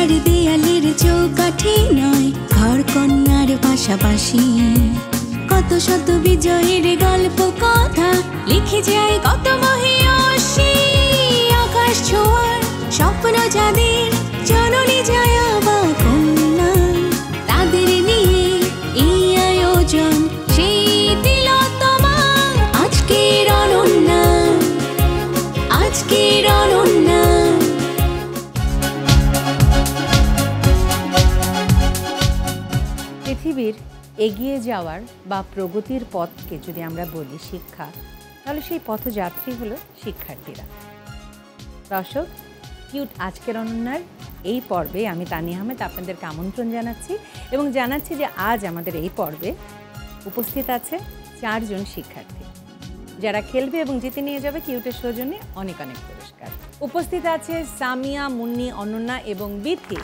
চার দেয়ালের চৌকাঠি নয়, ঘর কন্যার পাশাপাশি কত শত বিজয়ের গল্প কথা লিখে যায় কত মহিয়সী। আকাশ ছোঁয়ার স্বপ্ন যাদের, জননী জয়া বা কন্যা, তাদের নিয়ে এই আয়োজন সেই তিলোত্তমা। আজকের অনন্যা, আজকের অনন্যা। পৃথিবীর এগিয়ে যাওয়ার বা প্রগতির পথকে যদি আমরা বলি শিক্ষা, তাহলে সেই পথযাত্রী হলো শিক্ষার্থীরা। দর্শক, কিউট আজকের অনন্যার এই পর্বে আমি তানিয়া আহমেদ আপনাদেরকে আমন্ত্রণ জানাচ্ছি এবং জানাচ্ছি যে আজ আমাদের এই পর্বে উপস্থিত আছে 4 জন শিক্ষার্থী, যারা খেলবে এবং জিতে নিয়ে যাবে কিউটের সৌজন্যে অনেক অনেক পুরস্কার। উপস্থিত আছে সামিয়া, মুন্নি, অনন্যা এবং বিথি।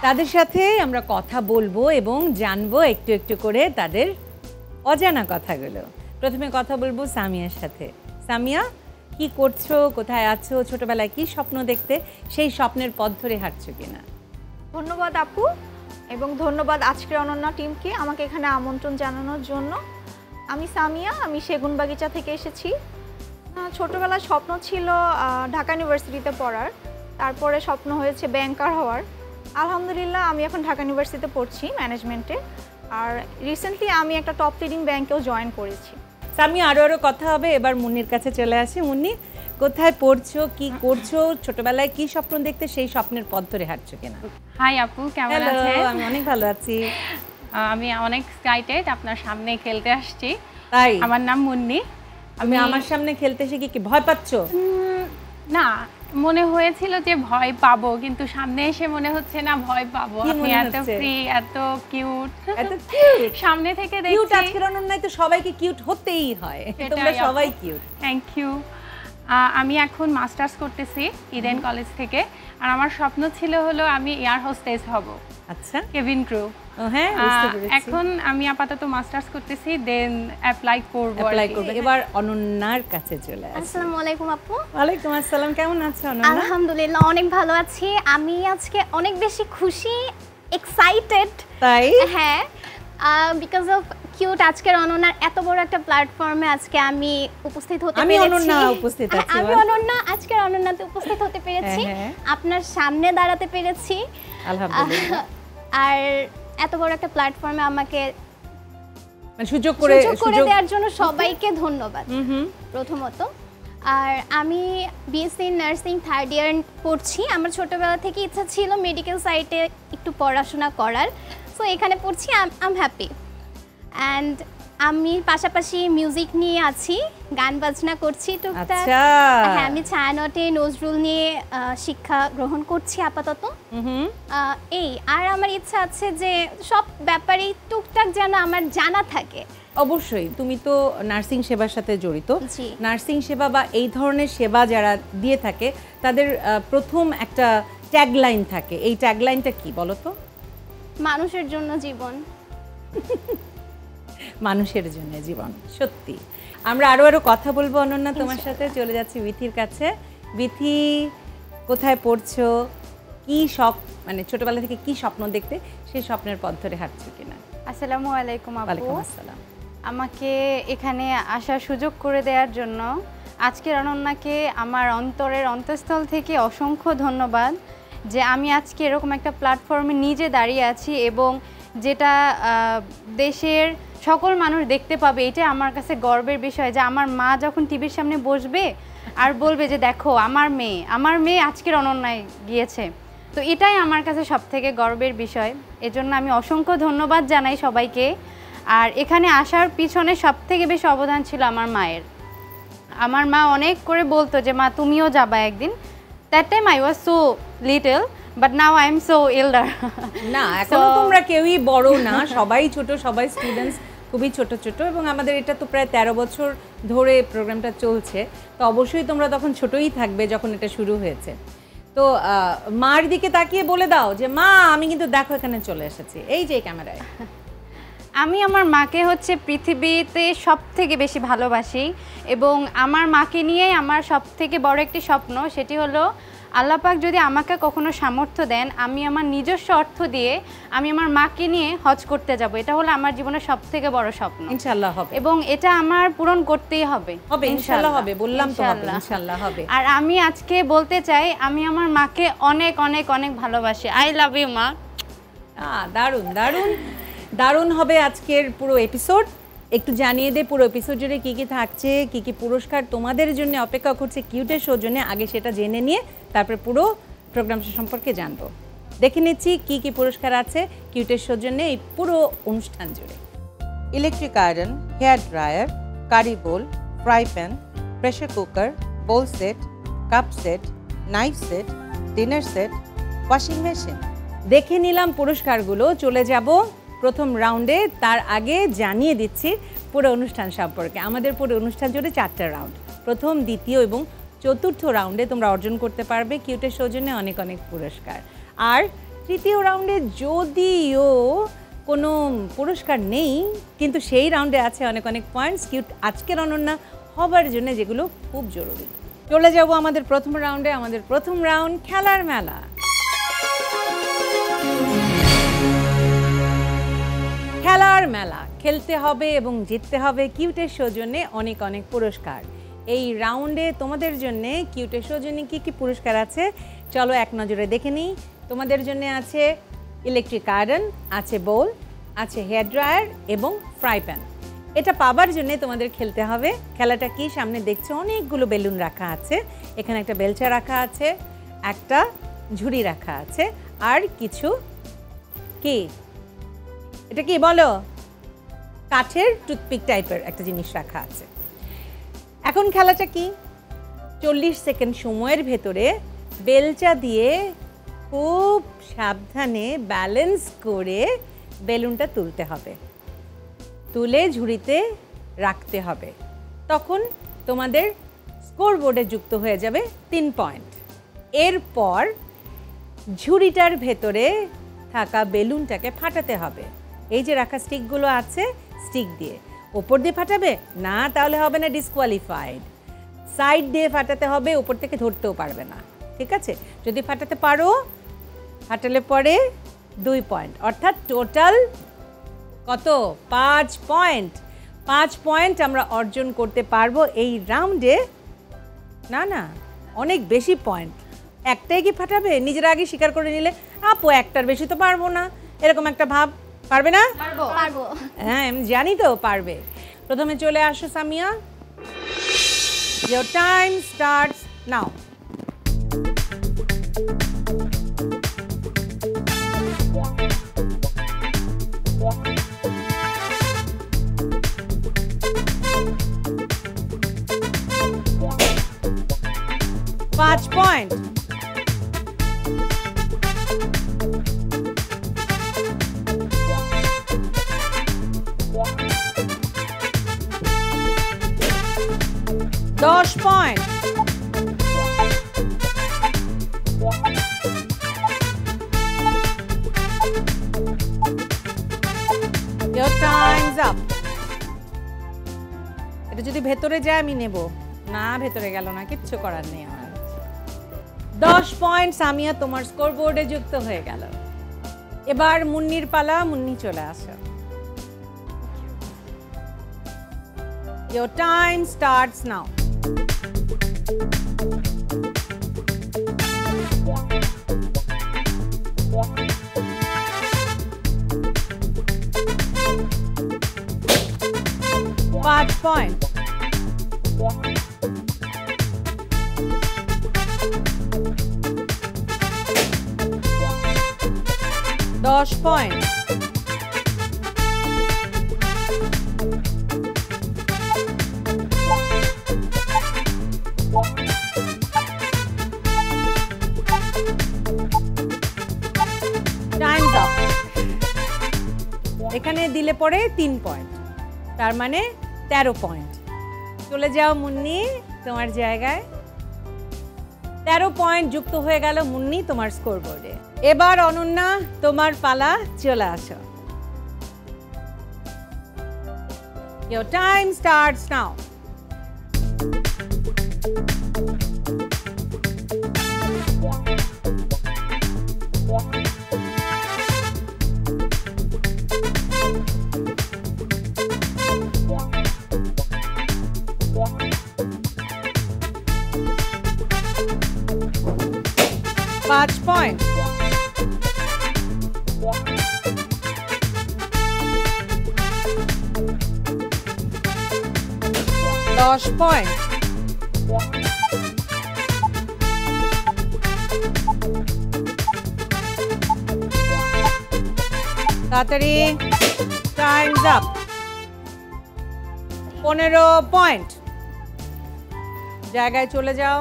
তাদের সাথে আমরা কথা বলবো এবং জানবো একটু একটু করে তাদের অজানা কথাগুলো। প্রথমে কথা বলবো সামিয়ার সাথে। সামিয়া, কি করছো, কোথায় আছো, ছোটবেলায় কি স্বপ্ন দেখতে, সেই স্বপ্নের পথ ধরে হাঁটছো কিনা? ধন্যবাদ আপু, এবং ধন্যবাদ আজকের অনন্যা টিমকে আমাকে এখানে আমন্ত্রণ জানানোর জন্য। আমি সামিয়া, আমি সেগুনবাগিচা থেকে এসেছি। ছোটবেলায় স্বপ্ন ছিল ঢাকা ইউনিভার্সিটিতে পড়ার, তারপরে স্বপ্ন হয়েছে ব্যাংকার হওয়ার। আলহামদুলিল্লাহ আমি এখন ঢাকা ইউনিভার্সিটিতে পড়ছি ম্যানেজমেন্টে, আর রিসেন্টলি আমি একটা টপ লিডিং ব্যাংকেও জয়েন করেছি। সামিয়া, আরও কথা হবে। এবার মুন্নির কাছে চলে আসি। মুন্নি, কোথায় পড়ছো, কি করছো, ছোটবেলায় কি স্বপ্ন দেখতে, সেই স্বপ্নের পথ ধরে হাঁটছো কিনা? হাই আপু, কেমন আছেন? আমি অনেক ভালো আছি। আমি অনেক এক্সাইটেড, আপনার সামনে খেলতে আসছি। তাই? আমার নাম মুন্নি। আমি আমার সামনে খেলতে এসে কি ভয় পাচ্ছো? না, মনে হয়েছিল যে ভয় পাবো, কিন্তু সামনে এসে মনে হচ্ছে না ভয় পাবো। আপনি এত ফ্রি, এত কিউট, এত কিউট। সামনে থেকে দেখছি কিউট আজকের অনন্যায় তো সবাইকে কিউট হতেই হয়, তোমরা সবাই কিউট। Thank you. আমি এখন মাস্টার্স করতেছি ইডেন কলেজ থেকে, আর আমার স্বপ্ন ছিল হলো আমি এয়ার হোস্টেস হব। আচ্ছা, কেবিন ক্রু। হ্যাঁ, বুঝতে পেরেছি। এখন আমি আপাতত মাস্টার্স করতেছি, দেন অ্যাপ্লাই করব। এবার অনন্যার কাছে চলে আসি। আসসালামু আলাইকুম আপু। ওয়ালাইকুম আসসালাম, কেমন আছো অনন্যা? আলহামদুলিল্লাহ অনেক ভালো আছি। আমি আজকে অনেক বেশি খুশি, এক্সাইটেড। তাই? হ্যাঁ, বিকজ অফ কিউট আজকের অনন্যার এত বড় একটা প্ল্যাটফর্মে আজকে আমি উপস্থিত হতে পেরেছি। আমি অনন্যা উপস্থিত আছি। আমি অনন্যা আজকের অনন্যাতে উপস্থিত হতে পেরেছি, আপনার সামনে দাঁড়াতে পেরেছি আলহামদুলিল্লাহ। আর এত বড় একটা প্ল্যাটফর্মে আমাকে সুযোগ করে দেওয়ার জন্য সবাইকে ধন্যবাদ প্রথমত। আর আমি বিএসসি নার্সিং 3rd ইয়ার পড়ছি। আমার ছোটবেলা থেকে ইচ্ছা ছিল মেডিকেল সাইটে একটু পড়াশোনা করার, সো এখানে পড়ছি। I am happy. অ্যান্ড আমি পাশাপাশি মিউজিক নিয়ে আছি, গান বাজনা করছি টুকটাক। হ্যাঁ, আমি ছায়ানটে নজরুল নিয়ে শিক্ষা গ্রহণ করছি আপাতত। এই আর আমার ইচ্ছা আছে যে সব ব্যাপারেই টুকটাক যেন আমার জানা থাকে। অবশ্যই, তুমি তো নার্সিং সেবার সাথে জড়িত। জি। নার্সিং সেবা বা এই ধরনের সেবা যারা দিয়ে থাকে তাদের প্রথম একটা ট্যাগলাইন থাকে। এই ট্যাগলাইনটা কি বলো তো? মানুষের জন্য জীবন। মানুষের জন্য জীবন। সত্যি। আমরা আরো কথা বলবো অনন্যা তোমার সাথে। চলে যাচ্ছি বিথির কাছে। বিথি, কোথায় পড়ছো, কি শখ, মানে ছোটবেলা থেকে কি স্বপ্ন দেখতে, সেই স্বপ্নের পথ ধরে হাঁটছো কিনা? আসসালামু আলাইকুম আপু। ওয়ালাইকুম আসসালাম। আমাকে এখানে আসার সুযোগ করে দেওয়ার জন্য আজকের অনন্যাকে আমার অন্তরের অন্তঃস্থল থেকে অসংখ্য ধন্যবাদ, যে আমি আজকে এরকম একটা প্ল্যাটফর্মে নিজে দাঁড়িয়ে আছি এবং যেটা দেশের সকল মানুষ দেখতে পাবে। এটা আমার কাছে গর্বের বিষয় যে আমার মা যখন টিভির সামনে বসবে আর বলবে যে দেখো আমার মেয়ে আজকের অনন্যায় গিয়েছে, তো এটাই আমার কাছে সবথেকে গর্বের বিষয়। এজন্য আমি অসংখ্য ধন্যবাদ জানাই সবাইকে। আর এখানে আসার পিছনে সবথেকে বেশি অবদান ছিল আমার মায়ের। আমার মা অনেক করে বলতো যে মা তুমিও যাবা একদিন। That time I was so little, but now I am so এল্ডার। না, এখন তোমরা কেউই বড় না, সবাই ছোট, সবাই স্টুডেন্টস খুবই ছোট ছোট, এবং আমাদের এটা তো প্রায় 13 বছর ধরে প্রোগ্রামটা চলছে, তো অবশ্যই তোমরা তখন ছোটই থাকবে যখন এটা শুরু হয়েছে। তো মার দিকে তাকিয়ে বলে দাও যে মা আমি কিন্তু দেখো এখানে চলে এসেছি, এই যে ক্যামেরায়। আমি আমার মাকে হচ্ছে পৃথিবীতে সব থেকে বেশি ভালোবাসি এবং আমার মাকে নিয়েই আমার সব থেকে বড় একটি স্বপ্ন, সেটি হলো আল্লাহ পাক যদি আমাকে কখনো সামর্থ্য দেন, আমি আমার নিজস্ব অর্থ দিয়ে আমি আমার মাকে নিয়ে হজ করতে যাব। এটা হলো আমার জীবনের সব থেকে বড় স্বপ্ন। ইনশাআল্লাহ হবে, এবং এটা আমার পূরণ করতেই হবে। হবে ইনশাআল্লাহ হবে, বললাম তো হবে, ইনশাআল্লাহ হবে। আর আমি আজকে বলতে চাই আমি আমার মাকে অনেক অনেক অনেক ভালোবাসি। আই লাভ ইউ মা। দারুণ দারুণ দারুণ হবে আজকের পুরো এপিসোড। একটু জানিয়ে দে পুরো এপিসোড জুড়ে কী কী থাকছে, কী কী পুরস্কার তোমাদের জন্য অপেক্ষা করছে কিউটের সৌজন্যে। আগে সেটা জেনে নিয়ে তারপরে পুরো প্রোগ্রামটা সম্পর্কে জানবো। দেখে নিচ্ছি কী কী পুরস্কার আছে কিউটের সৌজন্যে এই পুরো অনুষ্ঠান জুড়ে। Electric iron, hair dryer, curry bowl, fry pan, pressure cooker, bowl set, cup set, knife set, dinner set, washing machine. দেখে নিলাম পুরস্কারগুলো, চলে যাব প্রথম রাউন্ডে। তার আগে জানিয়ে দিচ্ছি পুরো অনুষ্ঠান সম্পর্কে। আমাদের পুরো অনুষ্ঠান জুড়ে 4টা রাউন্ড, প্রথম, দ্বিতীয় এবং চতুর্থ রাউন্ডে তোমরা অর্জন করতে পারবে কিউটের সৌজন্যে অনেক অনেক পুরস্কার। আর তৃতীয় রাউন্ডে যদিও কোনো পুরস্কার নেই, কিন্তু সেই রাউন্ডে আছে অনেক অনেক পয়েন্টস কিউট আজকের অনন্যা হবার জন্য, যেগুলো খুব জরুরি। চলে যাব আমাদের প্রথম রাউন্ডে। আমাদের প্রথম রাউন্ড খেলার মেলা। খেলার মেলা খেলতে হবে এবং জিততে হবে কিউটের সৌজন্যে অনেক অনেক পুরস্কার। এই রাউন্ডে তোমাদের জন্য কিউটের সৌজন্যে কী কী পুরস্কার আছে চলো এক নজরে দেখে নিই। তোমাদের জন্য আছে ইলেকট্রিক আয়রন, আছে বোল, আছে হেয়ার ড্রায়ার এবং ফ্রাই প্যান। এটা পাবার জন্য তোমাদের খেলতে হবে। খেলাটা কি সামনে দেখছো, অনেকগুলো বেলুন রাখা আছে, এখানে একটা বেলচা রাখা আছে, একটা ঝুড়ি রাখা আছে, আর কিছু কি এটা কি বলো, কাঠের টুথপিক টাইপের একটা জিনিস রাখা আছে। এখন খেলাটা কি, 40 সেকেন্ড সময়ের ভেতরে বেলচা দিয়ে খুব সাবধানে ব্যালেন্স করে বেলুনটা তুলতে হবে, তুলে ঝুড়িতে রাখতে হবে। তখন তোমাদের স্কোর বোর্ডে যুক্ত হয়ে যাবে 3 পয়েন্ট। এরপর ঝুড়িটার ভেতরে থাকা বেলুনটাকে ফাটাতে হবে। এই যে রাখা স্টিকগুলো আছে, স্টিক দিয়ে ওপর দিয়ে ফাটাবে না, তাহলে হবে না, ডিসকোয়ালিফাইড। সাইড দিয়ে ফাটাতে হবে, ওপর থেকে ধরতেও পারবে না, ঠিক আছে? যদি ফাটাতে পারো, ফাটালে পরে 2 পয়েন্ট, অর্থাৎ টোটাল কত, 5 পয়েন্ট। 5 পয়েন্ট আমরা অর্জন করতে পারবো এই রাউন্ডে। না না, অনেক বেশি পয়েন্ট। একটাই কি ফাটাবে? নিজেরা আগে স্বীকার করে নিলে আপু একটার বেশি তো পারবো না, এরকম একটা ভাব। পারবে না? পারবো। হ্যাঁ আমি জানি তো পারবে। প্রথমে চলে আসো Samia, your time starts now. Five point. Dosh point. Your time's up. এটা যদি ভেতরে যায় আমি নেব না, ভেতরে গেল না, কিচ্ছু করার নেই আমার। 10 পয়েন্ট সামিয়া তোমার স্কোর বোর্ডে যুক্ত হয়ে গেল। এবার মুন্নির পালা, মুন্নি চলে আসো। Your time starts now. Five point. Dosh point. Time's up. এখানে দিলে পরে 3 পয়েন্ট, তার মানে 13 পয়েন্ট। চলে যাও মুন্নি তোমার জায়গায়। 13 পয়েন্ট যুক্ত হয়ে গেল মুন্নি তোমার স্কোর বোর্ডে। এবার অনন্যা তোমার পালা, চলে আসো। Your time starts now. Five points. Dosh point. তাড়াতাড়ি, time's up. 15 পয়েন্ট। জায়গায় চলে যাও।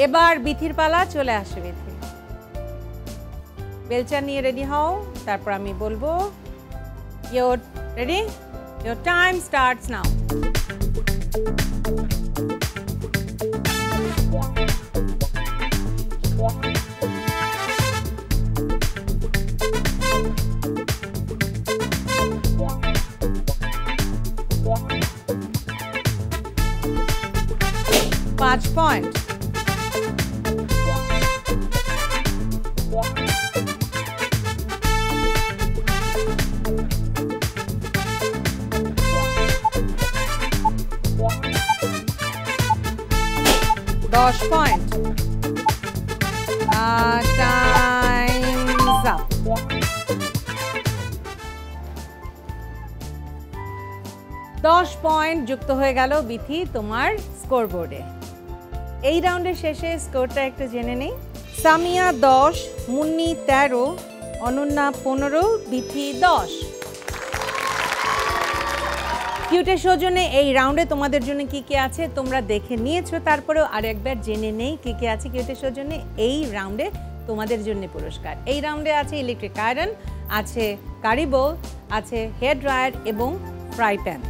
এবার বিথির পালা, চলে আসে বিথি। বেলচা নিয়ে রেডি হও, তারপর আমি বলবো। You're ready? Your time starts now. Five point. Dosh point. Time's up. দশ পয়েন্ট যুক্ত হয়ে গেল বিথি তোমার স্কোর বোর্ডে। এই রাউন্ডের শেষে স্কোরটা একটু জেনে নেই। সামিয়া 10, মুন্নি 13, অনন্যা 15, বিথি 10। কিউটের সৌজন্যে এই রাউন্ডে তোমাদের জন্য কি কি আছে তোমরা দেখে নিয়েছো, তারপরেও আর একবার জেনে নেই কি কি আছে কিউটের সৌজন্যে এই রাউন্ডে তোমাদের জন্য পুরস্কার। এই রাউন্ডে আছে ইলেকট্রিক আয়রন, আছে কারি বোল, আছে হেয়ার ড্রায়ার এবং ফ্রাই প্যান।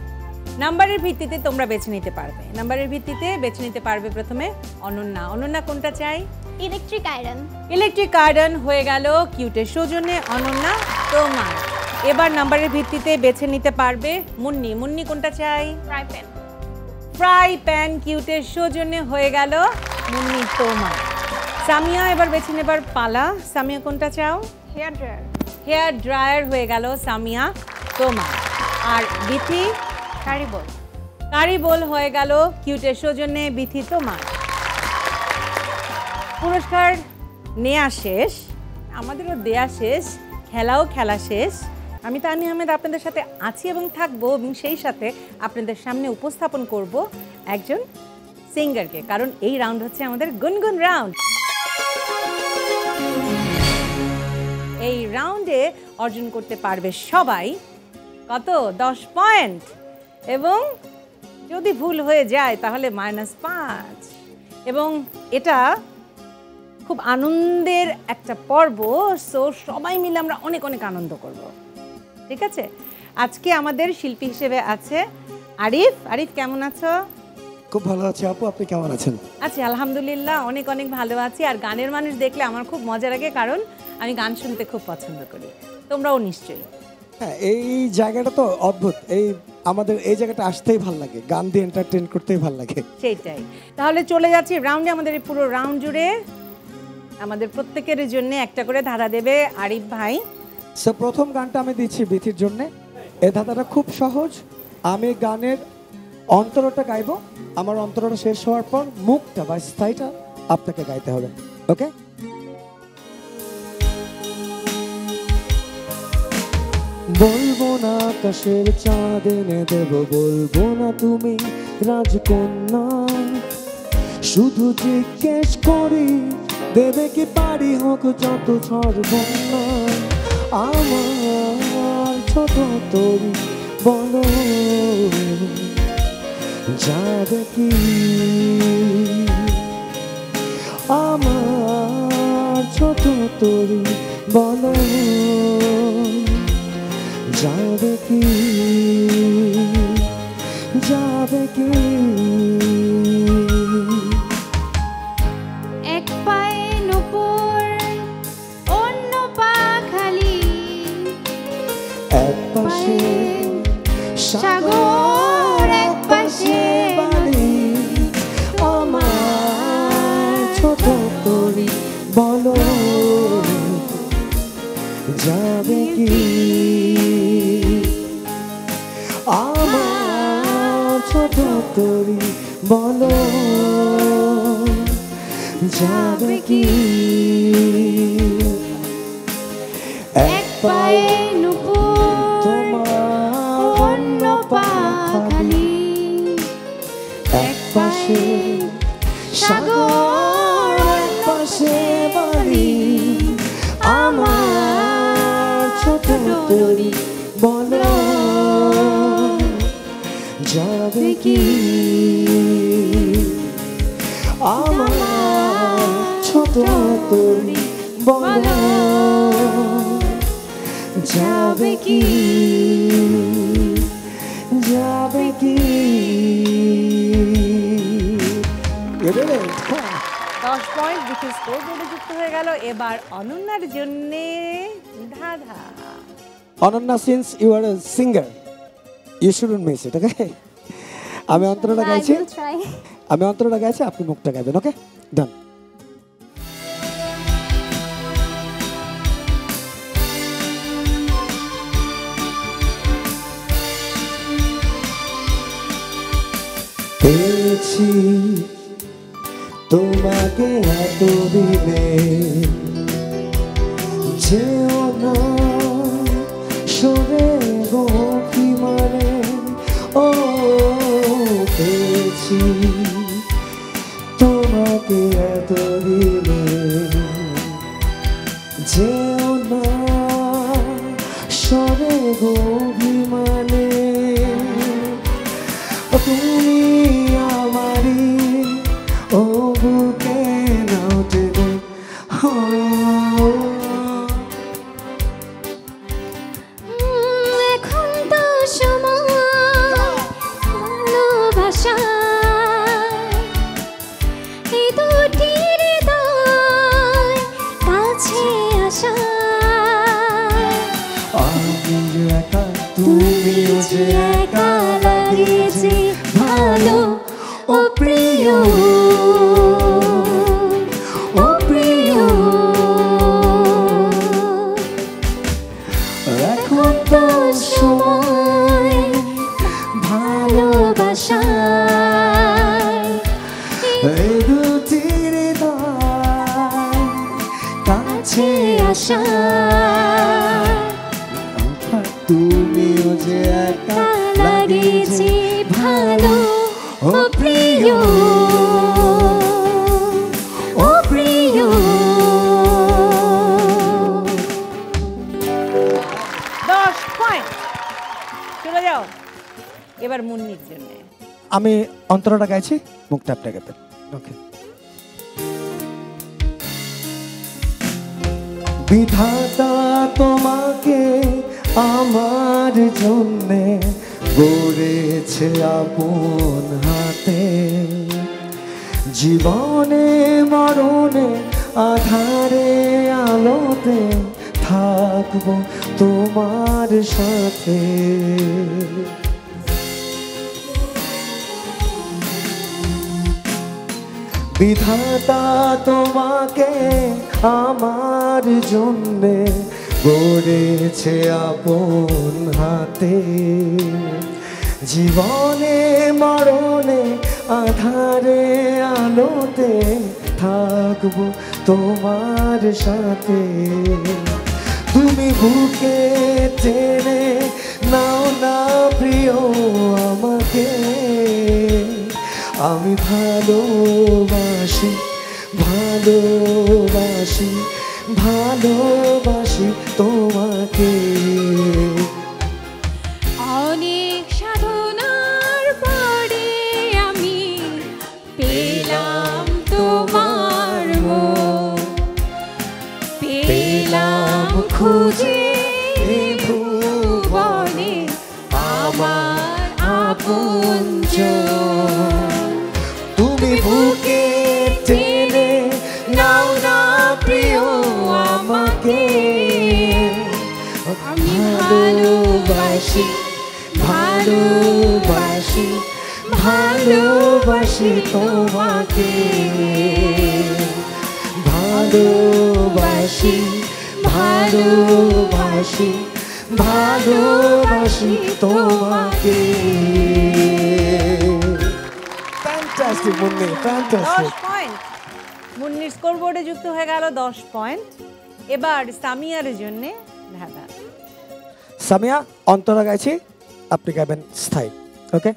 নাম্বারের ভিত্তিতে তোমরা বেছে নিতে পারবে। নাম্বারের ভিত্তিতে বেছে নিতে পারবে প্রথমে অনন্যা। অনন্যা কোনটা চাই? Electric iron. ইলেকট্রিক আয়রন হয়ে গেল কিউটের সৌজন্যে অনন্যা তোমার। এবার নাম্বারের ভিত্তিতে বেছে নিতে পারবে মুন্নি। মুন্নি কোনটা চাই? Fry pan. ফ্রাই প্যান কিউটের সৌজন্যে হয়ে গেল মুন্নি তোমার। সামিয়া এবার বেছে নেবার পালা। সামিয়া কোনটা চাও? Hair dryer. হেয়ার ড্রায়ার হয়ে গেল সামিয়া তোমার। আর বিথি? কারি বোল। কারি বোল হয়ে গেল কিউটের সৌজন্যে বিথি তোমার। পুরস্কার নেওয়া শেষ, আমাদেরও দেয়া শেষ, খেলাও খেলা শেষ। আমি তানি আহমেদ আপনাদের সাথে আছি এবং থাকবো, এবং সেই সাথে আপনাদের সামনে উপস্থাপন করব একজন সিঙ্গারকে, কারণ এই রাউন্ড হচ্ছে আমাদের গুনগুন রাউন্ড। এই রাউন্ডে অর্জন করতে পারবে সবাই কত? 10 পয়েন্ট, এবং যদি ভুল হয়ে যায় তাহলে -5। এবং এটা খুব আনন্দের একটা পর্ব, সো সবাই মিলে আমরা অনেক অনেক আনন্দ করব, ঠিক আছে? আজকে আমাদের শিল্পী হিসেবে আছে আরিফ। আরিফ কেমন আছো? খুব ভালো আছি আপু, আপনি কেমন আছেন? আচ্ছা, আলহামদুলিল্লাহ অনেক অনেক ভালো আছি। আর গানের মানুষ দেখলে আমার খুব মজা লাগে, কারণ আমি গান শুনতে খুব পছন্দ করি, তোমরাও নিশ্চয়ই। হ্যাঁ, এই জায়গাটা তো অদ্ভুত। আমাদের এই জায়গাটা আসতেই ভালো লাগে, গান দিয়ে এন্টারটেইন করতেই ভালো লাগে। সেইটাই। তাহলে চলে যাচ্ছি রাউন্ডে। আমাদের এই পুরো রাউন্ড জুড়ে আমাদের প্রত্যেকের জন্য একটা করে ধাঁধা দেবে আরিফ ভাই। সো প্রথম গানটা আমি দিচ্ছি বিথির জন্য। এই ধাঁধাটা খুব সহজ। আমি গানের অন্তরটা গাইবো, আমার অন্তরটা শেষ হওয়ার পর মুখটা বা স্থায়ীটা আপনাকে গাইতে হবে, ওকে? বলবো না আকাশের চাঁদ এনে দেব, বলবো না তুমি রাজকন্যা, শুধু জিজ্ঞেস করি দেবে কি পারি হোক যত ঝড় বন্যা। আমার ছোট তরি বলো যাবে কি, আমার ছোট তরি বলো যাবে কি, যাবে কি। এক পায়ে নূপুর অন্য পা খালি, এক পাশে কি আমার ছোট তরি বলো যাবে কি এক পায়ে তোমার অন্য পা খালি এক পাশে সাগর এক পাশে বাড়ি আমার ছোট তরি বলো যাবে কি আমার ছোট তরি বলো যাবে কি যাবে কি 10 পয়েন্ট বিশি স্কোর বোর্ডে যুক্ত হয়ে গেল। এবার অনন্যার জন্য ধাঁধা। Ananya, since you are a singer you shouldn't miss it, okay? আমি অন্তরটা গাইছি, আপনি মুখটা গাইবেন, ওকে? ডান। পেয়েছি তোমাকে এতদিনে, যেও না সরে গো কি মানে, ও পেয়েছি তোমাকে এতদিনে, যেও না সরে গো কি মানে, তুমি আমারি ও বুকে নাওতে গো, এখন তো সময় ভালোবাসা এই দুটি হৃদয় কাছে আসা, আমি যে একা তুমিও যে একা লাগিয়েছে ভালো, ও প্রিয় ও প্রিয়, এখন তো সময় ভালোবাসা এই দুটি হৃদয় কাছে আসা, তুমিও যে একা লাগিয়েছে ভালো, ও প্রিয় ও প্রিয়। 10 পয়েন্ট। চলে যাও এবার মুন্নির জন্য। আমি অন্তরটা গাইছি, মুখটা আপনি গাইবেন, ওকে? বিধাতা তোমাকে আমার জন্যে গড়েছে আপন হাতে, জীবনে মরণে আধারে আলোতে থাকবো তোমার সাথে, বিধাতা তোমাকে আমার জন্যে গড়েছে আপন হাতে, জীবনে মরণে আধারে আলোতে থাকবো তোমার সাথে, তুমি বুকে টেনে নাও না প্রিয় আমাকে, আমি ভালোবাসি ভালোবাসি ভালোবাসি তোমাকে, অনেক সাধনার পরে আমি পেলাম তোমার মন, পেলাম খুঁজে ভুবনে আমার আপনজন, তুমি বুকে টেনে নাও না প্রিয় আমাকে, আমি ভালোবাসি ভালোবাসি ভালোবাসি তোমাকে, ভালোবাসি ভালোবাসি ভালোবাসি তোমাকে। Fantastic Munni, fantastic. 10 পয়েন্ট মুন্নির স্কোরবোর্ডে যুক্ত হয়ে গেল 10 পয়েন্ট। এবার সামিয়ার জন্য ধাঁধা। সামিয়া, অন্তরা গাইছি, আপনি গাইবেন স্থায়ী। ওকে,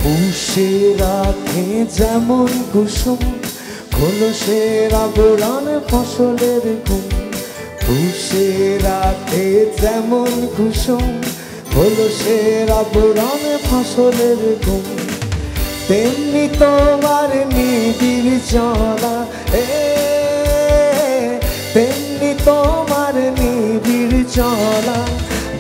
পুষে রাখে যেমন কুসুম খোলসের আবরণ ফসলের ঘুম, পুষে রাখে যেমন কুসুম খোলসের আবরণ ফসলের ঘুম, তেমনি তোমার নিবিড় চলা তেমনি তোমার নিবিড় চলা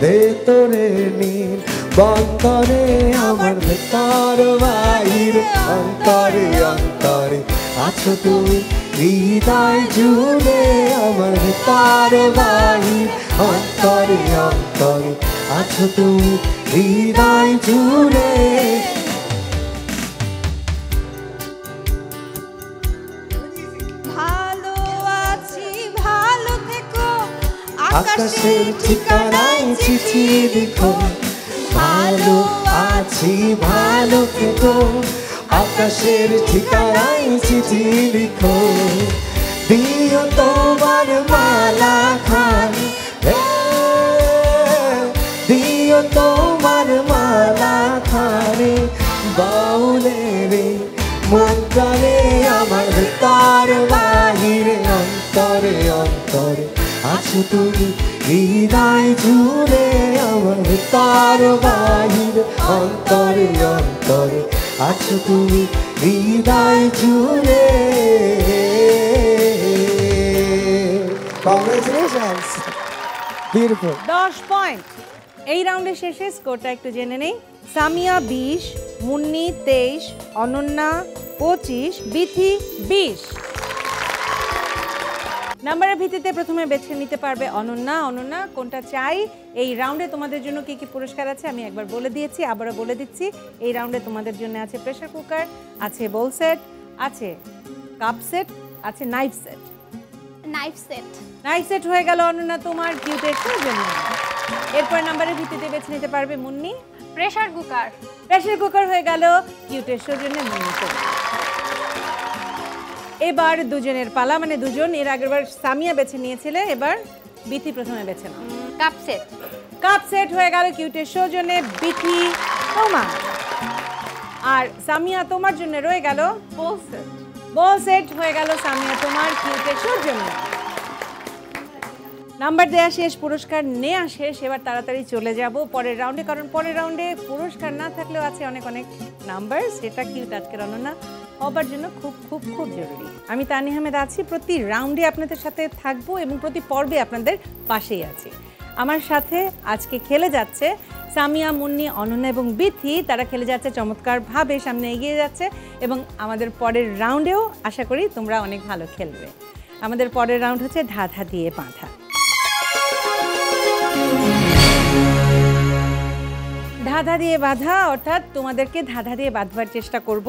ভেতরে নীল বন্দরে আমার ভেতর বাহির অন্তরে অন্তরে আছো তুমি হৃদয় জুড়ে আমার ভেতর বাহির অন্তরে অন্তরে আছো তুমি হৃদয় জুড়ে। ভালো আছি ভালো থেকো আকাশের ঠিকানায় চিঠি লিখো, ভালো আছি ভালো থেকো আকাশের ঠিকানায় চিঠি লিখো, দিও তোমার মালা খানি দিও তোমার মালা খানি বাউলে রে মন্ত্রে আমার ভেতর বাহিরে অন্তরে অন্তরে আছো তুমি হৃদয় জুড়ে আমার ভেতর বাহির অন্তরে অন্তরে আছো তুমি হৃদয় জুড়ে। Congratulations, beautiful. 10 পয়েন্ট। এই রাউন্ডের শেষে স্কোরটা একটু জেনে নেই। সামিয়া 20, মুন্নি 23, অনন্যা 25, বিথি 20। নাম্বারের ভিত্তিতে প্রথমে বেছে নিতে পারবে অনন্যা। অনন্যা, কোনটা চাই? এই রাউন্ডে তোমাদের জন্য কি কি পুরস্কার আছে আমি একবার বলে দিয়েছি, আবারও বলে দিচ্ছি। এই রাউন্ডে তোমাদের জন্য আছে প্রেসার কুকার, আছে বোল সেট, আছে কাপ সেট, আছে knife set. Knife set. Knife set হয়ে গেল অনন্যা তোমার কিউটের জন্য। এরপর নাম্বারের ভিত্তিতে বেছে নিতে পারবে Munni. Pressure cooker. Pressure cooker হয়ে গেল কিউটের জন্য মুন্নি। এবার দুজনের পালা, মানে দুজন। এর আগেরবার সামিয়া বেছে নিয়েছিলে, এবার বিথি প্রথমে বেছে নাও। Cup set. কাপ সেট হয়ে গেল কিউটের সৌজন্যে বিথি তোমার। আর সামিয়া তোমার জন্য রয়ে গেল বোল সেট। বোল সেট হয়ে গেল সামিয়া তোমার কিউটের সৌজন্যে। নাম্বার দেয়া শেষ, পুরস্কার নেওয়া শেষ। এবার তাড়াতাড়ি চলে যাব পরের রাউন্ডে, কারণ পরের রাউন্ডে পুরস্কার না থাকলেও আছে অনেক অনেক নাম্বার, যেটা কিউট আজকের অনন্যা হবার জন্য খুব খুব খুব জরুরি। আমি তানি আহমেদ আছি, প্রতি রাউন্ডে আপনাদের সাথে থাকবো এবং প্রতি পর্বে আপনাদের পাশেই আছি। আমার সাথে আজকে খেলে যাচ্ছে সামিয়া, মুন্নি, অনন্যা এবং বিথি। তারা খেলে যাচ্ছে চমৎকারভাবে, সামনে এগিয়ে যাচ্ছে এবং আমাদের পরের রাউন্ডেও আশা করি তোমরা অনেক ভালো খেলবে। আমাদের পরের রাউন্ড হচ্ছে ধাঁধা দিয়ে বাঁধা। ধাঁধা দিয়ে বাঁধা, অর্থাৎ তোমাদেরকে ধাঁধা দিয়ে বাঁধবার চেষ্টা করব।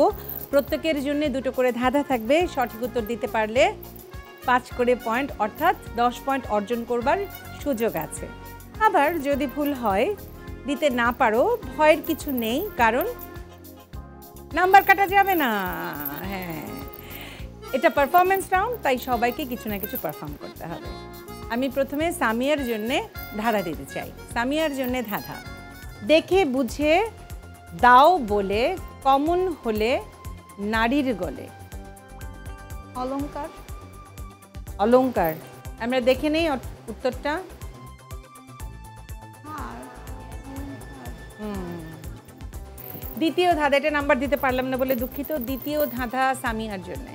প্রত্যেকের জন্য দুটো করে ধাঁধা থাকবে। সঠিক উত্তর দিতে পারলে 5 করে পয়েন্ট, অর্থাৎ 10 পয়েন্ট অর্জন করবার সুযোগ আছে। আবার যদি ভুল হয়, দিতে না পারো, ভয়ের কিছু নেই, কারণ নাম্বার কাটা যাবে না। হ্যাঁ, এটা পারফরমেন্স রাউন্ড, তাই সবাইকে কিছু না কিছু পারফর্ম করতে হবে। আমি প্রথমে সামিয়ার জন্যে ধাঁধা দিতে চাই। সামিয়ার জন্যে ধাঁধা। দেখে বুঝে দাও বলে কমন হলে নারীর গলে। অলংকার। অলংকার। আমরা দেখে নেই উত্তরটা। দ্বিতীয় ধাঁধা, এটা নাম্বার দিতে পারলাম না বলে দুঃখিত। দ্বিতীয় ধাঁধা সামিয়ার জন্য।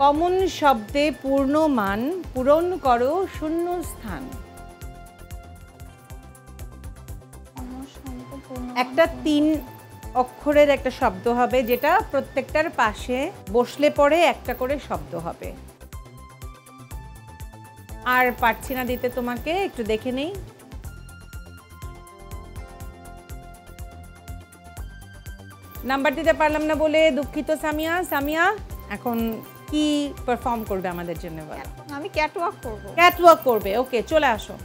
কমন শব্দে পূর্ণ মান পূরণ করো শূন্য স্থান। একটা 3 অক্ষরের একটা শব্দ হবে, যেটা প্রত্যেকটার পাশে বসলে পরে একটা করে শব্দ হবে। আর পারছি না দিতে তোমাকে, একটু দেখে নেই। নাম্বার দিতে পারলাম না বলে দুঃখিত সামিয়া। সামিয়া এখন কি পারফর্ম করবে আমাদের জন্য বলো? আমি ক্যাটওয়াক করব। ক্যাটওয়াক করবে, ওকে চলে আসো।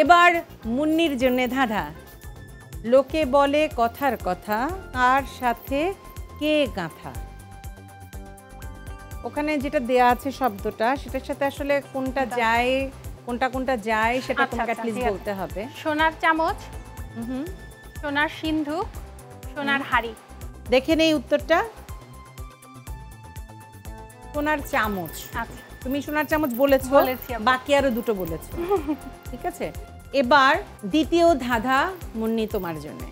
এবার মুন্নির জন্য ধাঁধা। লোকে বলে কথার কথা, আর সাথে কে গাঁথা। ওখানে যেটা দেয়া আছে শব্দটা, সেটার সাথে আসলে কোনটা যায়, কোনটা যায় সেটা তোমাকে প্লিজ বলতে হবে। সোনার চামচ, সোনার সিন্ধুক, সোনার হাড়ি। দেখে নেই উত্তরটা। সোনার চামচ। আচ্ছা, তুমি সোনার চামচ বলেছো, বাকি আরো দুটো বলেছো। ঠিক আছে, এবার দ্বিতীয় ধাঁধা মুন্নি তোমার জন্য।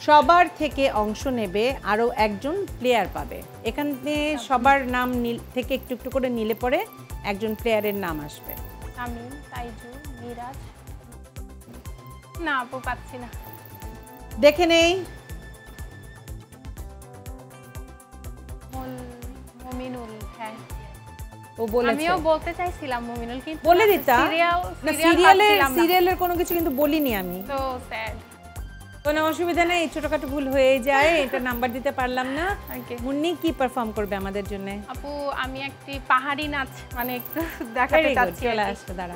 সবার থেকে অংশ নেবে, আরো একজন প্লেয়ার পাবে। এখানে সবার নাম থেকে একটু একটু করে নিলে পরে একজন প্লেয়ারের নাম আসবে। আমি তাইজু, মিরাজ। না আপু পাচ্ছি না। দেখে নেই। মুমিনুল। হ্যাঁ, ও বলেছে। আমিও বলতে চাইছিলাম মুমিনুল, কিন্তু বলে দিতা। সিরিয়ালের কোনো কিছু কিন্তু বলিনি আমি। তো স্যাড। কোনো অসুবিধা নেই, ছোটখাটো ভুল হয়ে যায়, এটা নাম্বার দিতে পারলাম না। মুন্নি কি পারফর্ম করবে আমাদের জন্য? আপু আমি একটি পাহাড়ি নাচ মানে একটু দেখাতে চাচ্ছি। চলে আসো, দাঁড়া।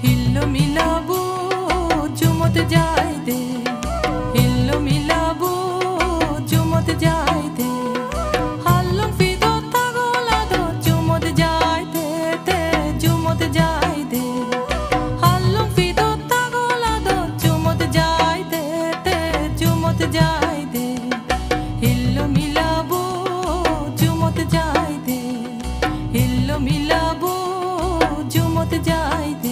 हिल्लो मिलाबो जुमत जाए दे, हिल्लो मिलाबो जुमत जाए दे, हाल्लो फिदो तागोला दो जुमत जाए दे, ते जुमत जाए दे, हाल्लो फिदो तागोला दो जुमत जाए दे, ते जुमत जाए दे, हिल्लो मिलाबो जुमत जाए दे, हिल्लो मिलाबो जुमत जाए दे।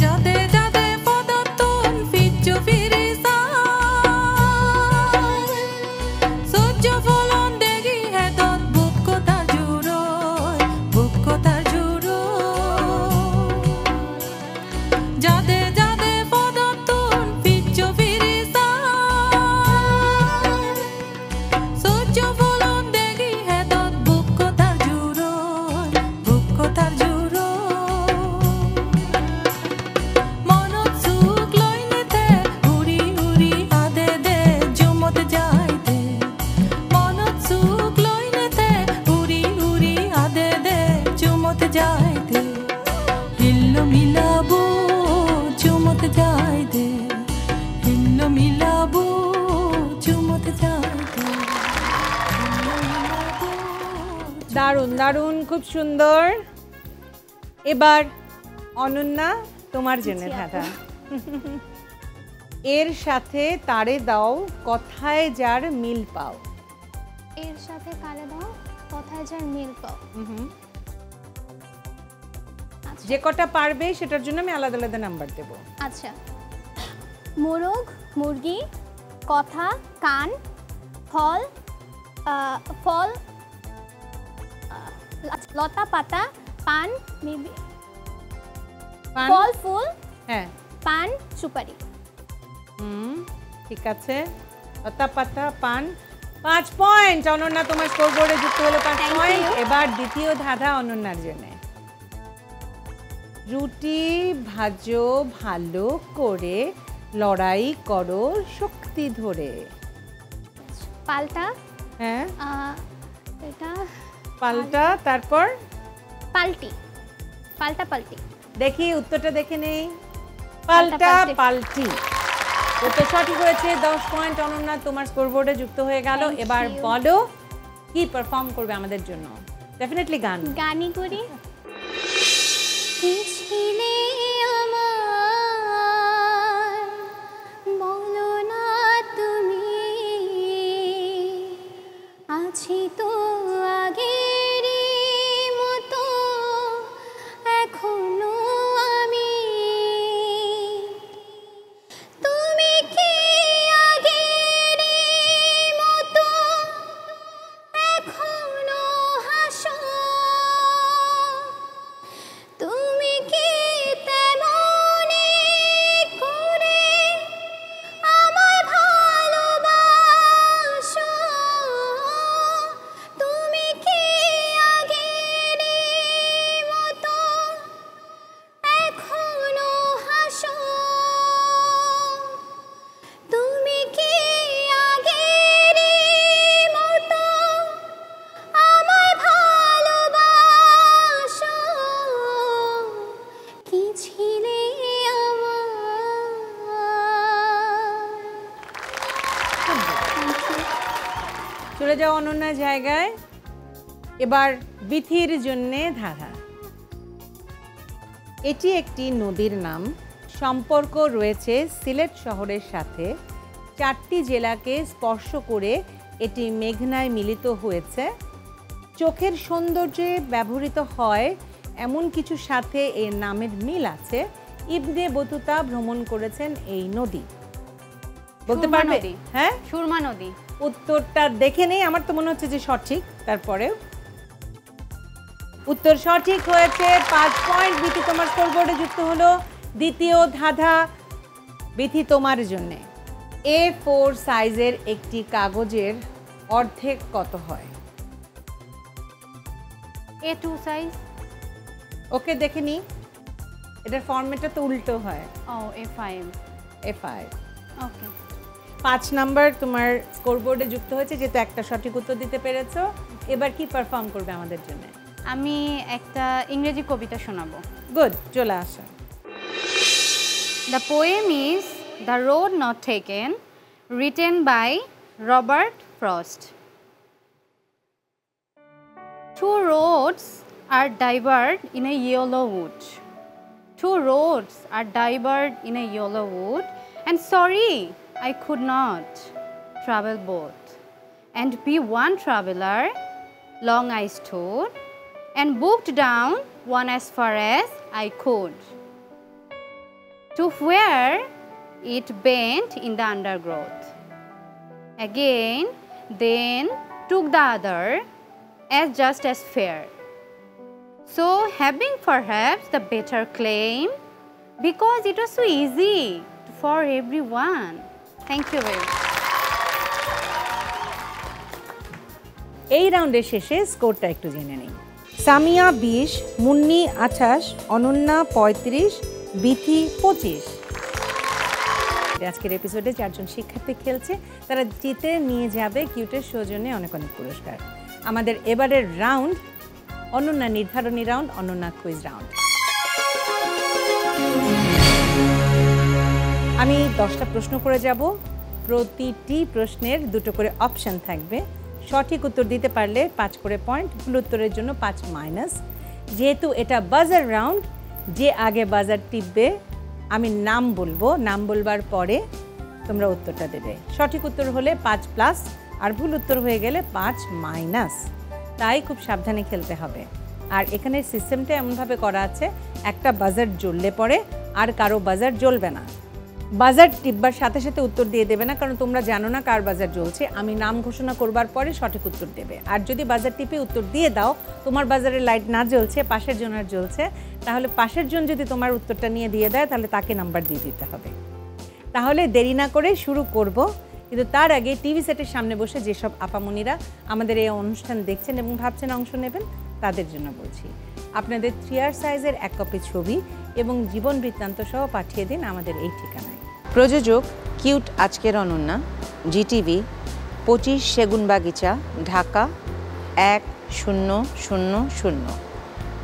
যাদে যাদে পদার্থন ফিজ্জো ফিরিসা সহ্য ফলন দেখি হেদত বুক কথা জুড়ো, বুক কথা জুড়ো। যাদে যাদে পদার্থন ফিজ্জো ফিরিসা সহ্য ফলন দেখি হেদত বুক কথা জুড়ো, বুক কথা জুড়ো। মনত সুখ লইনেতে উড়ি উড়ি আদে দে জুমত যাই দে, মনত সুখ লইনেতে উড়ি উড়ি আদে দে জুমত যাই দে, হিল্লো মিলাবো জুমত যাই দে, হিল্লো মিলাবো জুমত যাই দে, হিল্লো মিলাবো। দারুণ দারুণ, খুব সুন্দর। এবার অনন্যা তোমার জন্য ধাঁধা। এর সাথে তারে দাও, কথায় যার মিল পাও। এর সাথে কারে দাও, কথায় যার মিল পাও। আচ্ছা, যে কটা পারবে সেটার জন্য আমি আলাদা আলাদা নাম্বার দেব। আচ্ছা, মোরগ, মুরগি, কথা, কান, ফল, ফল, লতা পাতা, পান, পান? ফল ফুল, হ্যাঁ, পান, সুপারি। ঠিক আছে। লতা পাতা, পান। 5 পয়েন্ট। অনন্যা তোমার স্কোরবোর্ডে যুক্ত হলো 5 Thank পয়েন্ট। you. এবার দ্বিতীয় ধাঁধা অনন্যার জন্য। রুটি ভাজো ভালো করে, লড়াই করো শক্তি ধরে। পাল্টা, হ্যাঁ, এটা পাল্টা, তারপর পাল্টি, পাল্টা পাল্টি। দেখি উত্তরটা দেখে নেই। পাল্টা পাল্টি। উত্তর সঠিক হয়েছে, 10 পয়েন্ট। অনন্যা, তোমার স্কোরবোর্ডে যুক্ত হয়ে গেল। Thank এবার you. বলো কি পারফর্ম করবে আমাদের জন্য? ডেফিনেটলি গান। গানই করি। কি ছিলে আমার বলো না তুমি, আছি তো আগেরই মতো এখনো আমি। তুমি কি আগেরই মতো এখনো হাসো, তুমি কি তেমনি করে আমায় ভালোবাসো, তুমি কি আগেরই মতো এখনো হাসো, তুমি কি আগেরই মতো আমায় ভালোবাসো, কি ছিলে আমার। চলে যাও অনন্যার জায়গায়। এবার বিথির জন্যে ধাঁধা। এটি একটি নদীর নাম, সম্পর্ক রয়েছে সিলেট শহরের সাথে। 4টি জেলাকে স্পর্শ করে এটি মেঘনায় মিলিত হয়েছে। চোখের সৌন্দর্যে ব্যবহৃত হয় এমন কিছুর সাথে এর নামের মিল আছে। ইবনে বতুতা ভ্রমণ করেছেন এই নদী। বলতে সুরমা পারবে? নদী। হ্যাঁ, সুরমা নদী। উত্তরটা দেখে নেই, আমার তো মনে হচ্ছে যে সঠিক। তারপরে উত্তর সঠিক হয়েছে, 5 পয়েন্ট। বিথি, তোমার স্কোরবোর্ডে যুক্ত হলো দ্বিতীয় ধাঁধা। বিথি, তোমার জন্যে A4 সাইজের একটি কাগজের অর্ধেক কত হয়? A2 size. ওকে, দেখে নি। এটার ফর্মেটটা তো উল্টো হয়। ও A5। A5। ওকে। 5 নাম্বার তোমার স্কোরবোর্ডে যুক্ত হয়েছে, যেহেতু একটা সঠিক উত্তর দিতে পেরেছো। এবার কি পারফর্ম করবে আমাদের জন্য? আমি একটা ইংরেজি কবিতা শোনাবো। গুড, চলে আসো। The poem is The Road Not Taken, written by Robert Frost. Two roads are diverged in a yellow wood. Two roads are diverged in a yellow wood, and sorry, I could not travel both. And be one traveler, long I stood, and booked down one as far as I could, to where it bent in the undergrowth. Again, then took the other as just as fair. So having perhaps the better claim, because it was so easy for everyone. Thank you very much. এই রাউন্ডের শেষে স্কোরটা একটু জেনে নেই। সামিয়া 20, মুন্নি 28, অনন্যা 35, বিথি 25। আজকের এপিসোডে 4 জন শিক্ষার্থী খেলছে। তারা জিতে নিয়ে যাবে কিউটের সৌজন্যে অনেক অনেক পুরস্কার। আমাদের এবারের রাউন্ড অনন্যা নির্ধারণী রাউন্ড, অনন্যা কুইজ রাউন্ড। আমি 10টা প্রশ্ন করে যাব। প্রতিটি প্রশ্নের 2টো করে অপশন থাকবে। সঠিক উত্তর দিতে পারলে 5 করে পয়েন্ট, ভুল উত্তরের জন্য 5 মাইনাস। যেহেতু এটা বাজার রাউন্ড, যে আগে বাজার টিপবে আমি নাম বলবো, নাম বলবার পরে তোমরা উত্তরটা দেবে। সঠিক উত্তর হলে 5 প্লাস, আর ভুল উত্তর হয়ে গেলে 5 মাইনাস। তাই খুব সাবধানে খেলতে হবে। আর এখানের সিস্টেমটা এমনভাবে করা আছে, একটা বাজার জ্বললে পরে আর কারো বাজার জ্বলবে না। বাজার টিপবার সাথে সাথে উত্তর দিয়ে দেবে না, কারণ তোমরা জানো না কার বাজার জ্বলছে। আমি নাম ঘোষণা করবার পরে সঠিক উত্তর দেবে। আর যদি বাজার টিপে উত্তর দিয়ে দাও, তোমার বাজারের লাইট না জ্বলছে, পাশের জনের জ্বলছে, তাহলে পাশের জন যদি তোমার উত্তরটা নিয়ে দিয়ে দেয়, তাহলে তাকে নাম্বার দিয়ে দিতে হবে। তাহলে দেরি না করে শুরু করব। কিন্তু তার আগে টিভি সেটের সামনে বসে যেসব আপামনিরা আমাদের এই অনুষ্ঠান দেখছেন এবং ভাবছেন অংশ নেবেন, তাদের জন্য বলছি, আপনাদের 3R সাইজের 1 কপি ছবি এবং জীবন বৃত্তান্ত সহ পাঠিয়ে দিন আমাদের এই ঠিকানায়। প্রযোজক কিউট আজকের অনন্যা, জিটিভি, 25 সেগুনবাগিচা, ঢাকা 1000।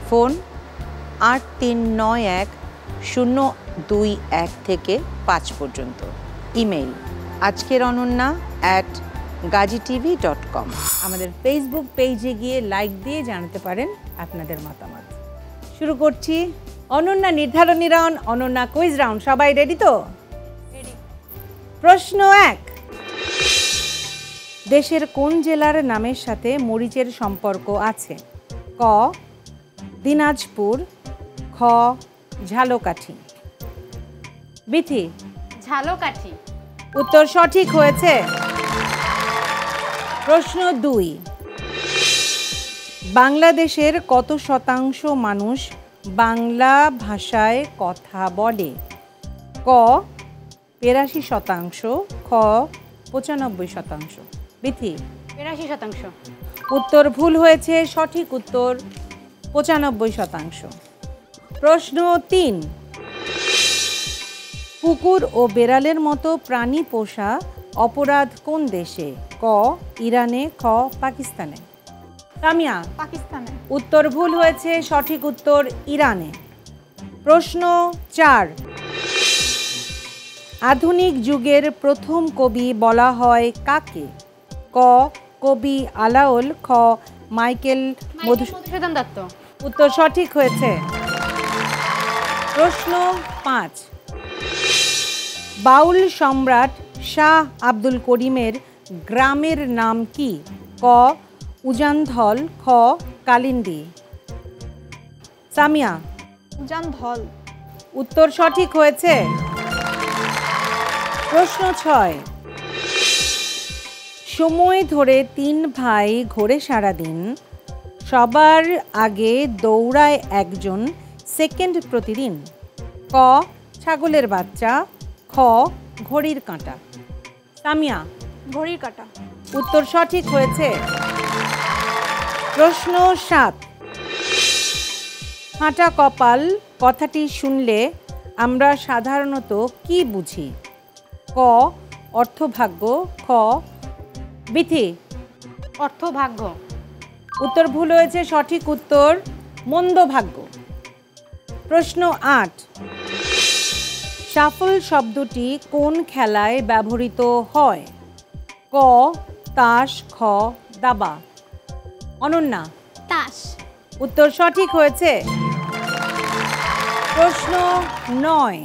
ফোন 8391 থেকে 5 পর্যন্ত। Email ajkerononna@gazitv.com। আমাদের ফেসবুক পেজে গিয়ে লাইক দিয়ে জানাতে পারেন আপনাদের মতামত। শুরু করছি অনন্যা নির্ধারণী রাউন্ড, অনন্যা কুইজ রাউন্ড। সবাই রেডি তো? প্রশ্ন 1, দেশের কোন জেলার নামের সাথে মরিচের সম্পর্ক আছে? ক দিনাজপুর, খ ঝালকাঠি। বিথি? ঝালকাঠি। উত্তর সঠিক হয়েছে। প্রশ্ন 2, বাংলাদেশের কত শতাংশ মানুষ বাংলা ভাষায় কথা বলে? ক 82%, খ 95%। বিথি? 82%। উত্তর ভুল হয়েছে, সঠিক উত্তর 95%। প্রশ্ন 3, কুকুর ও বেড়ালের মতো প্রাণী পোষা অপরাধ কোন দেশে? ক ইরানে, খ পাকিস্তানে। সামিয়া? পাকিস্তানে। উত্তর ভুল হয়েছে, সঠিক উত্তর ইরানে। প্রশ্ন 4, আধুনিক যুগের প্রথম কবি বলা হয় কাকে? ক কবি আলাওল, খ মাইকেল মধুসূদন দত্ত। উত্তর সঠিক হয়েছে। প্রশ্ন 5, বাউল সম্রাট শাহ আব্দুল করিমের গ্রামের নাম কি? ক উজানধল, খ কালিন্দী। সামিয়া? উজানধল। উত্তর সঠিক হয়েছে। প্রশ্ন 6, সময় ধরে 3 ভাই ঘোরে সারাদিন, সবার আগে দৌড়ায় একজন, সেকেন্ড প্রতিদিন। ক ছাগলের বাচ্চা, খ ঘড়ির কাঁটা। সামিয়া? ঘড়ির কাঁটা। উত্তর সঠিক হয়েছে। প্রশ্ন 7, ফাটা কপাল কথাটি শুনলে আমরা সাধারণত কি বুঝি? ক অর্থভাগ্য, খ বিথি? অর্থভাগ্য। উত্তর ভুল হয়েছে, সঠিক উত্তর মন্দভাগ্য। প্রশ্ন 8, শাফল শব্দটি কোন খেলায় ব্যবহৃত হয়? ক তাস, খ দাবা। অনন্যা? তাস। উত্তর সঠিক হয়েছে। প্রশ্ন 9,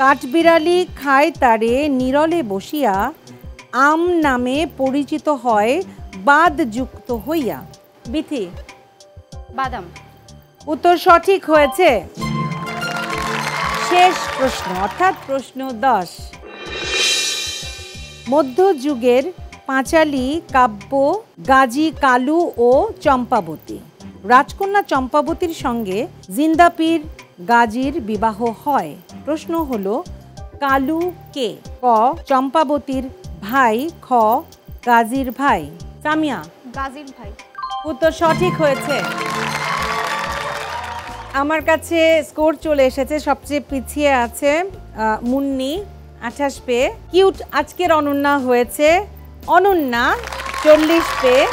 কাঠবিড়ালি খায় তারে নিরলে বসিয়া, আম নামে পরিচিত হয় বাদ যুক্ত হইয়া। বিথি? বাদাম। উত্তর সঠিক হয়েছে। শেষ প্রশ্ন অর্থাৎ প্রশ্ন 10, মধ্যযুগের পাঁচালী কাব্য গাজী কালু ও চম্পাবতী, রাজকন্যা চম্পাবতীর সঙ্গে জিন্দাপীর গাজীর বিবাহ হয়। প্রশ্ন হলো কালু কে? ক চম্পাবতীর ভাই, খ গাজীর ভাই। সামিয়া? গাজীর ভাই। উত্তর সঠিক হয়েছে। আমার কাছে স্কোর চলে এসেছে। সবচেয়ে পিছিয়ে আছে মুন্নি 28 পেয়ে। কিউট আজকের অনন্যা হয়েছে অনন্যা 40 পেয়ে।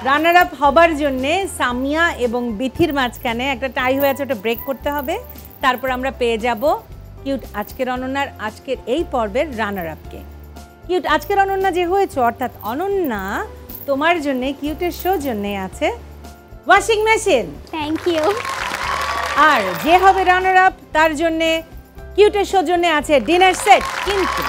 রানার আপ হবার জন্যে সামিয়া এবং বিথির মাঝখানে একটা টাই হয়ে আছে, ওটা ব্রেক করতে হবে। তারপর আমরা পেয়ে যাব কিউট আজকের অনন্যার আজকের এই পর্বের রানার আপকে। কিউট আজকের অনন্যা যে হয়েছে অর্থাৎ অনন্যা, তোমার জন্যে কিউটের শো জন্যে আছে ওয়াশিং মেশিন। Thank you. আর যে হবে রানার আপ তার জন্যে কিউটের শো জন্যে আছে ডিনার সেট। কিন্তু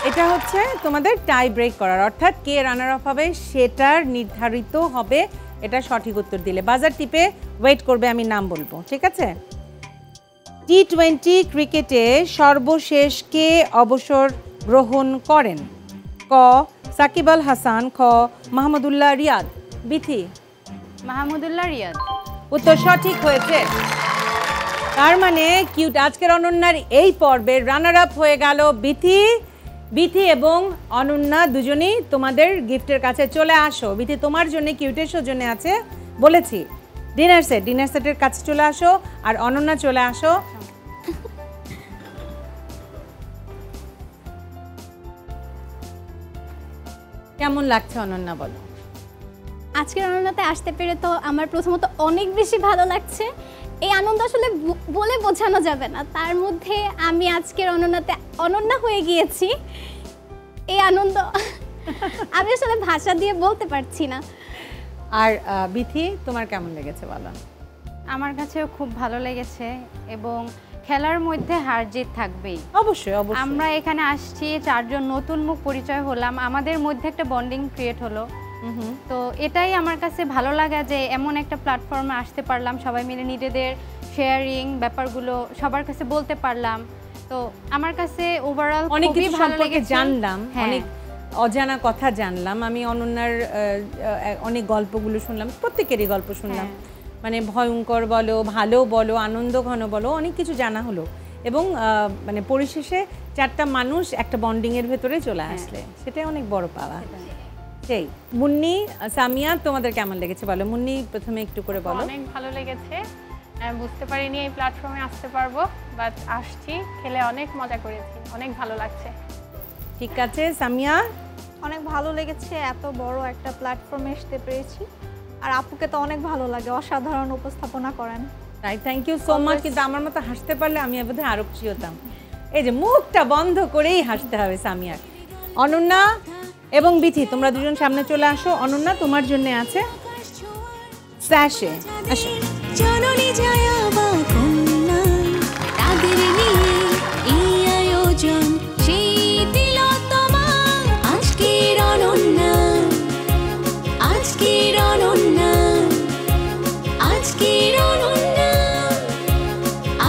এটা হচ্ছে তোমাদের টাই ব্রেক করার, অর্থাৎ কে রানার আপ হবে সেটার নির্ধারিত হবে এটা সঠিক উত্তর দিলে। বাজার টিপে ওয়েট করবে, আমি নাম বলবো, ঠিক আছে? টি20 ক্রিকেটে সর্বশেষ কে অবসর গ্রহণ করেন? ক সাকিব আল হাসান, খ মাহমুদুল্লাহ রিয়াদ। বিথি? মাহমুদুল্লাহ রিয়াদ। উত্তর সঠিক হয়েছে। তার মানে কিউট আজকের অনন্যার এই পর্বের রানার আপ হয়ে গেল বিথি। বিথি এবং অনন্যা দুজনেই তোমাদের গিফটের কাছে চলে আসো। বিথি তোমার জন্য কিউটের শো জন্য আছে বলেছি ডিনার সেটের কাছে চলে আসো, আর অনন্যা চলে আসো। কেমন লাগছে অনন্যা বলো? আজকের অনন্যাতে আসতে পেরে তো আমার প্রথমত অনেক বেশি ভালো লাগছে। এই আনন্দ আসলে বলে বোঝানো যাবে না। তার মধ্যে আমি আজকের অনন্যাতে অনন্যা হয়ে গিয়েছি। এই আনন্দ আমি আসলে ভাষা দিয়ে বলতে পারছি না। আর বিথি, তোমার কেমন লেগেছে বলো? আমার কাছেও খুব ভালো লেগেছে, এবং খেলার মধ্যে হার জিত থাকবেই। অবশ্যই অবশ্যই। আমরা এখানে আসছি, 4 জন নতুন মুখ পরিচয় হলাম, আমাদের মধ্যে একটা বন্ডিং ক্রিয়েট হলো। তো এটাই আমার কাছে ভালো লাগা যে এমন একটা প্ল্যাটফর্মে আসতে পারলাম, সবাই মিলে নিজেদের শেয়ারিং ব্যাপারগুলো সবার কাছে বলতে পারলাম। তো আমার কাছে ওভারঅল অনেক খুবই কিছু ভালো সম্পর্কে লেগেছে, জানলাম, হ্যাঁ। অনেক অজানা কথা জানলাম। আমি অনন্যার অনেক গল্পগুলো শুনলাম, প্রত্যেকেরই গল্প শুনলাম, মানে ভয়ঙ্কর বলো, ভালো বলো, আনন্দ ঘন বলো, অনেক কিছু জানা হলো। এবং মানে পরিশেষে 4টা মানুষ একটা বন্ডিংয়ের ভেতরে চলে আসলে সেটাই অনেক বড় পাওয়া। সেই মুন্নি, সামিয়া, তোমাদের কেমন লেগেছে বলো? মুন্নি প্রথমে একটু করে বলো। অনেক ভালো লেগেছে, বুঝতে পারিনি এই প্ল্যাটফর্মে আসতে পারবো, বাট আসছি, খেলে অনেক মজা করেছি, অনেক ভালো লাগছে। ঠিক আছে সামিয়া? অনেক ভালো লেগেছে, এত বড় একটা প্ল্যাটফর্মে আসতে পেরেছি। আর আপুকে তো অনেক ভালো লাগে, অসাধারণ উপস্থাপনা করেন। তাই থ্যাংক ইউ সো মাচ। কিন্তু আমার মতো হাসতে পারলে আমি বোধহয় আরো খুশি হতাম। এই যে মুখটা বন্ধ করেই হাসতে হবে সামিয়ার। অনন্যা এবং বিথি, তোমরা দুজন সামনে চলে আসো। অনন্যা, তোমার জন্য আছে স্যাশে। আসো। জননী জয়া বা কন্যা, তাদের নিয়ে এই আয়োজন, সেই তিলোত্তমা আজকের অনন্যা, আজকের অনন্যা, আজকের অনন্যা,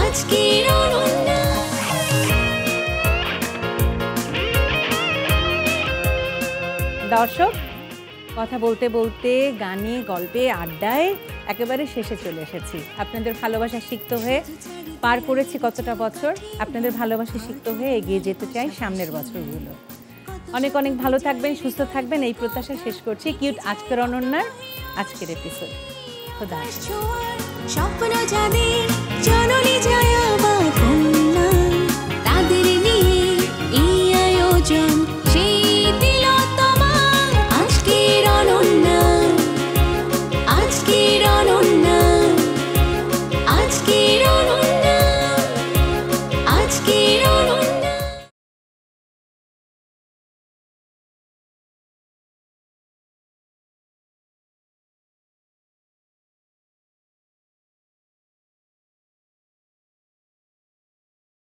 আজকের অনন্যা। দর্শক, কথা বলতে বলতে গানে, গল্পে, আড্ডায় একেবারে শেষে চলে এসেছি। আপনাদের ভালোবাসা সিক্ত হয়ে পার করেছি কতটা বছর। আপনাদের ভালোবাসা সিক্ত হয়ে এগিয়ে যেতে চাই সামনের বছরগুলো। অনেক অনেক ভালো থাকবেন, সুস্থ থাকবেন, এই প্রত্যাশা শেষ করছি কিউট আজকের অনন্যার আজকের এপিসোড। খোদা হাফেজ। স্বপ্ন যাদের জননী জয়া